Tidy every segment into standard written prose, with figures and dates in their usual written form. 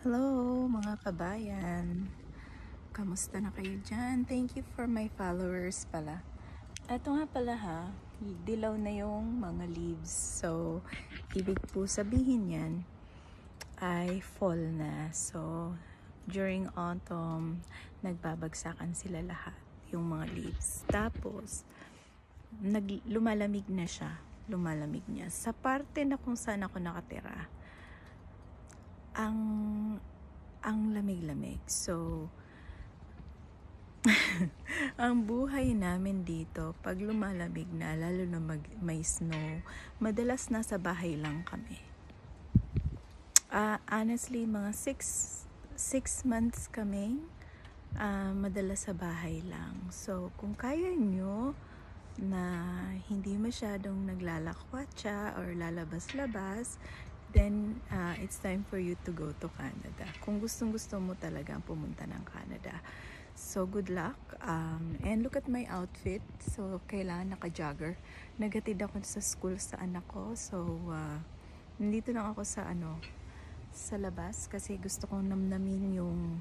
Hello mga kabayan, kamusta na kayo dyan? Thank you for my followers pala. Eto nga pala ha, dilaw na yung mga leaves. So, ibig po sabihin yan ay fall na. So, during autumn, nagbabagsakan sila lahat, yung mga leaves. Tapos, lumalamig na siya. Lumalamig niya. Sa parte na kung saan ako nakatira, ang lamig-lamig. So, ang buhay namin dito, pag lumalamig na, lalo na may snow, madalas nasa bahay lang kami. Honestly, mga 6 months kami, madalas sa bahay lang. So, kung kaya nyo na hindi masyadong naglalakwatsa or lalabas-labas, then it's time for you to go to Canada. Kung gustong-gusto mo talagang pumunta ng Canada. So, good luck. And look at my outfit. So, kailangan naka-jogger. Nagatid ako sa school sa anak ko. So, nandito lang ako sa labas kasi gusto kong namnamin yung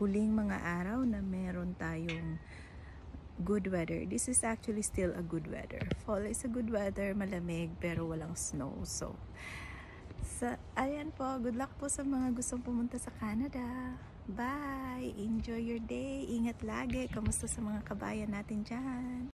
huling mga araw na meron tayong good weather. This is actually still a good weather. Fall is a good weather, malamig pero walang snow. So, ayan po, good luck po sa mga gustong pumunta sa Canada. Bye! Enjoy your day. Ingat lagi. Kamusta sa mga kabayan natin dyan?